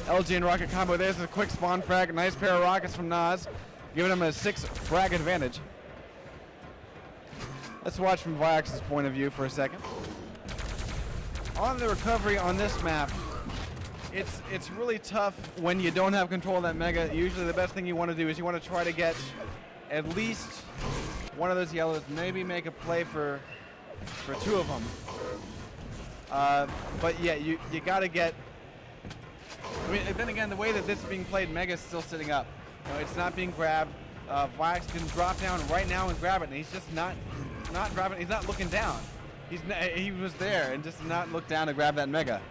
LG and rocket combo. There's a quick spawn frag. Nice pair of rockets from Nas, giving him a 6 frag advantage. Let's watch from Viox's point of view for a second. On the recovery on this map, it's really tough when you don't have control of that mega. Usually the best thing you want to do is you want to try to get at least one of those yellows, maybe make a play for 2 of them. But yeah, you got to get. I mean, then again, the way that this is being played, Mega's still sitting up. You know, it's not being grabbed. Viox can drop down right now and grab it, and he's just not grabbing. He's not looking down. He was there and just not look down to grab that mega.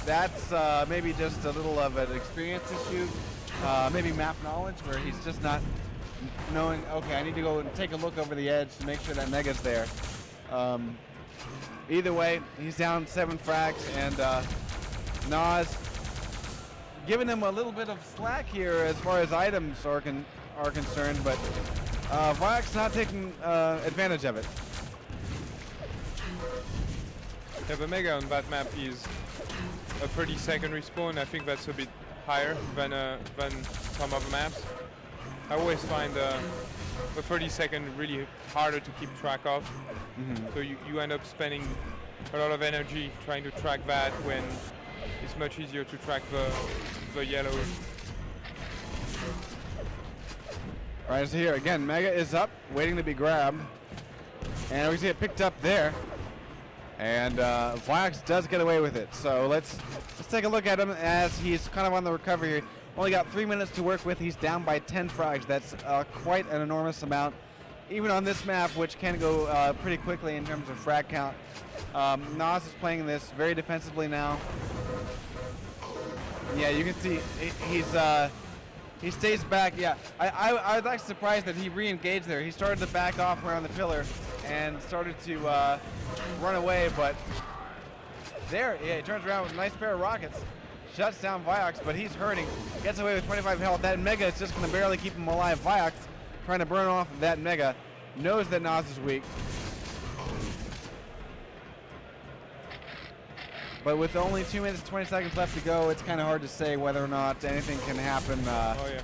That's maybe just a little of an experience issue, maybe map knowledge, where he's just not knowing, okay, I need to go and take a look over the edge to make sure that mega's there. Either way, he's down 7 frags, and Nas giving him a little bit of slack here as far as items are concerned, but Viox not taking advantage of it. Yeah, the mega on that map is a 30-second respawn. I think that's a bit higher than some other maps. I always find the 30-second really harder to keep track of. Mm-hmm. So you end up spending a lot of energy trying to track that when it's much easier to track the yellows. All right, so here again, mega is up, waiting to be grabbed, and we see it picked up there. And Viox does get away with it. So let's take a look at him as he's kind of on the recovery here. Only got 3 minutes to work with. He's down by 10 frags. That's quite an enormous amount, even on this map, which can go pretty quickly in terms of frag count. Nas is playing this very defensively now. Yeah, you can see he stays back. Yeah, I was actually surprised that he re-engaged there. He started to back off around the pillar and started to run away, but there, yeah, he turns around with a nice pair of rockets, shuts down Viox, but he's hurting, gets away with 25 health. That mega is just going to barely keep him alive. Viox trying to burn off that mega, knows that Nas is weak. But with only 2 minutes and 20 seconds left to go, it's kind of hard to say whether or not anything can happen. Oh yeah.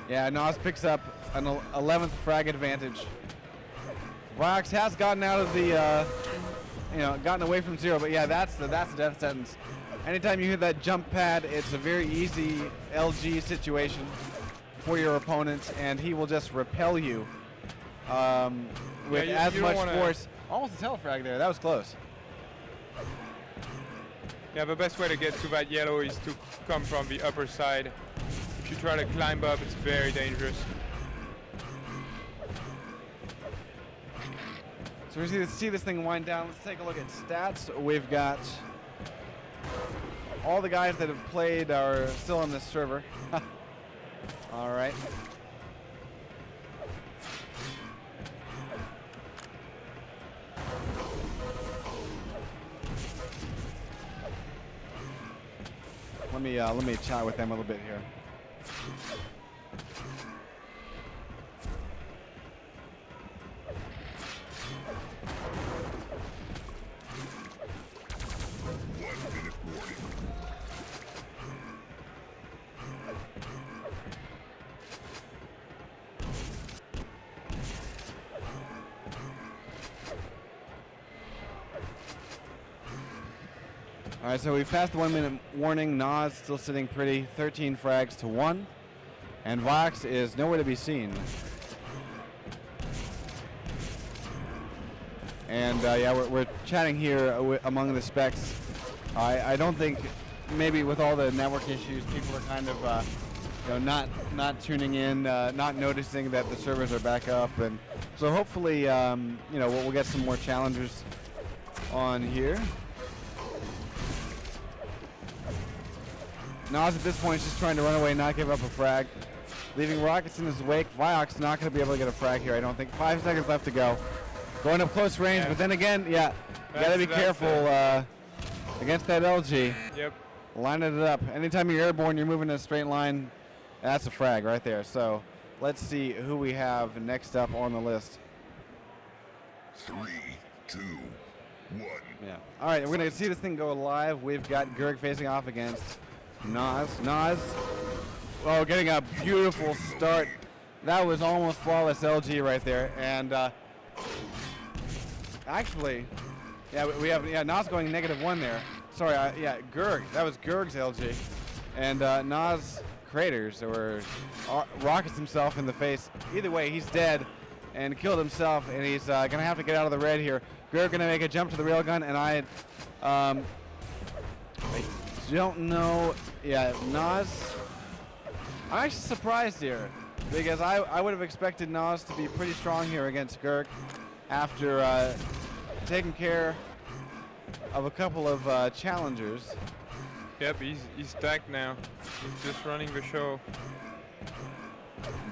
Yeah, Nas picks up an 11th frag advantage. Viox has gotten out of the, gotten away from 0, but yeah, that's the death sentence. Anytime you hit that jump pad, it's a very easy LG situation for your opponent, and he will just repel you with as much force. Almost a tail frag there. That was close. Yeah, the best way to get to that yellow is to come from the upper side. If you try to climb up, it's very dangerous. So we see this thing wind down. Let's take a look at stats. We've got all the guys that have played are still on this server. All right. Let me chat with them a little bit here. All right, so we've passed the 1 minute warning. Nas still sitting pretty, 13 frags to 1. And Viox is nowhere to be seen. And yeah, we're chatting here among the specs. I don't think, maybe with all the network issues, people are kind of not tuning in, not noticing that the servers are back up. And so hopefully, we'll get some more challengers on here. Nas at this point is just trying to run away and not give up a frag. Leaving rockets in his wake. Viox not going to be able to get a frag here, I don't think. 5 seconds left to go. Going up close range, but then again, yeah, you got to be careful against that LG. Yep. Lining it up. Anytime you're airborne, you're moving in a straight line. That's a frag right there. So let's see who we have next up on the list. 3, 2, Yeah. All right, we're going to see this thing go live. We've got Gerg facing off against Nas. Nas, oh, getting a beautiful start. That was almost flawless LG right there. And actually, yeah, we have Nas going -1 there. Sorry, yeah, Gerg. That was Gerg's LG. And Nas craters or rockets himself in the face. Either way, he's dead and killed himself, and he's going to have to get out of the red here. Gerg going to make a jump to the railgun, and I don't know. Yeah, Nas. I'm actually surprised here because I would have expected Nas to be pretty strong here against Gerg after taking care of a couple of challengers. Yep, he's stacked now. He's just running the show.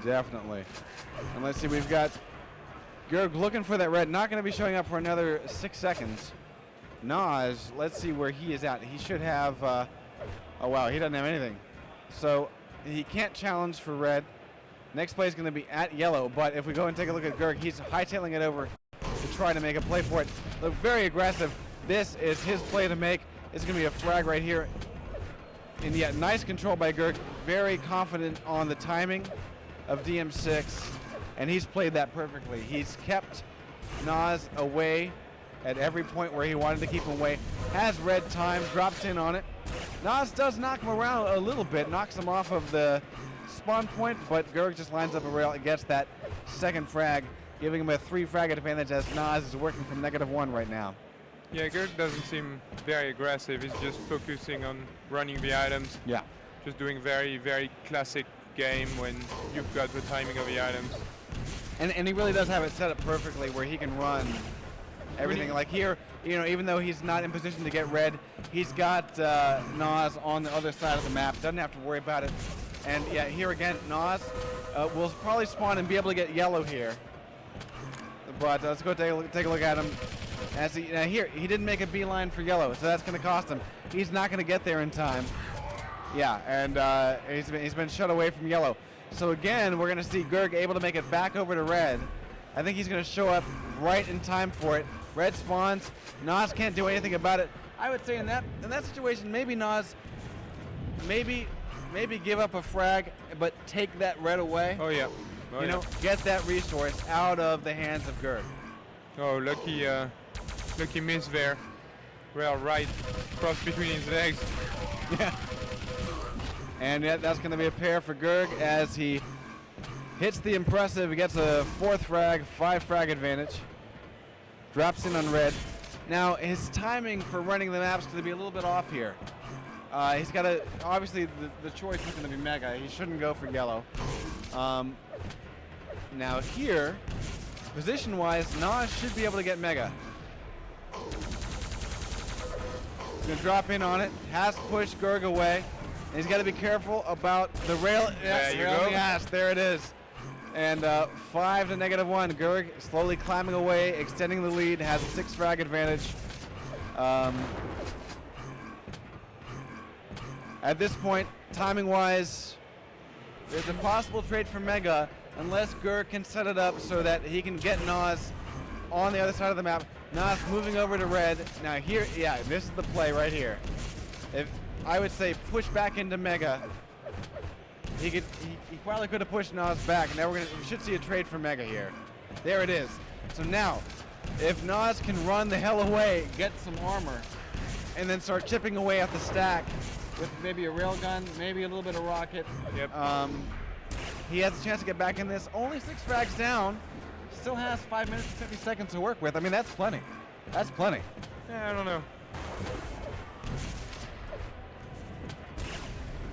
Definitely. And let's see, we've got Gerg looking for that red, not going to be showing up for another 6 seconds. Nas, let's see where he is at. He should have, oh wow, he doesn't have anything. So he can't challenge for red. Next play is going to be at yellow, but if we go and take a look at Gerg, he's hightailing it over to try to make a play for it. Look very aggressive. This is his play to make. It's going to be a frag right here. And yet, nice control by Gerg. Very confident on the timing of DM6. And he's played that perfectly. He's kept Nas away at every point where he wanted to keep him away. Has red time, drops in on it. Nas does knock him around a little bit, knocks him off of the spawn point, but Gerg just lines up a rail and gets that second frag, giving him a 3 frag advantage as Nas is working from -1 right now. Yeah, Gerg doesn't seem very aggressive. He's just focusing on running the items. Yeah. Just doing very, very classic game when you've got the timing of the items. And he really does have it set up perfectly where he can run everything. Like here, you know, even though he's not in position to get red, he's got Nas on the other side of the map. Doesn't have to worry about it. And yeah, here again, Nas will probably spawn and be able to get yellow here. But let's go take a look at him. As here, he didn't make a beeline for yellow, so that's going to cost him. He's not going to get there in time. Yeah, and he's been shut away from yellow. So again, we're going to see Gerg able to make it back over to red. I think he's going to show up right in time for it. Red spawns. Nas can't do anything about it. I would say in that situation, maybe Nas, maybe give up a frag, but take that red away. Oh yeah. Oh, you know, get that resource out of the hands of Gerg. Oh, lucky miss there. Well, right cross between his legs. Yeah. And that's going to be a pair for Gerg as he hits the impressive. He gets a 4th frag, 5 frag advantage. Drops in on red. Now, his timing for running the map's going to be a little bit off here. He's got to, obviously, the choice is going to be Mega. He shouldn't go for yellow. Now here, position-wise, Nas should be able to get Mega. He's going to drop in on it. Has pushed Gerg away. And he's got to be careful about the rail. Yes, there you go. Yes, there it is. And 5 to -1. Gerg slowly climbing away, extending the lead, has a 6 frag advantage. At this point, timing-wise, there's a possible trade for Mega unless Gerg can set it up so that he can get Nas on the other side of the map. Nas moving over to red. Now here, yeah, this is the play right here. If I would say push back into Mega. He probably could have pushed Nas back. Now we should see a trade for Mega here. There it is. So now, if Nas can run the hell away, get some armor, and then start chipping away at the stack with maybe a railgun, maybe a little bit of rocket. Yep. He has a chance to get back in this. Only 6 frags down. Still has 5 minutes and 50 seconds to work with. I mean, that's plenty. That's plenty. Yeah, I don't know.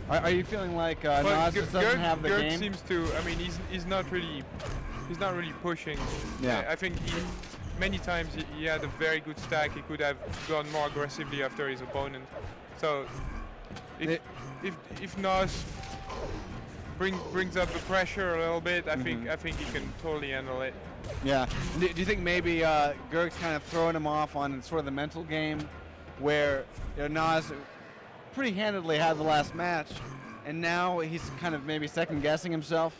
Are you feeling like Nas just doesn't have the Gerg game? seems to. I mean, he's not really pushing. Yeah. I think many times he had a very good stack. He could have gone more aggressively after his opponent. So if Nas brings up the pressure a little bit, I think he can totally handle it. Yeah. Do you think maybe Gerg's kind of throwing him off on sort of the mental game, where Nas pretty handedly had the last match, and now he's kind of maybe second guessing himself?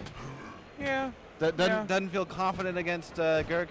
Yeah. Doesn't feel confident against Gerg?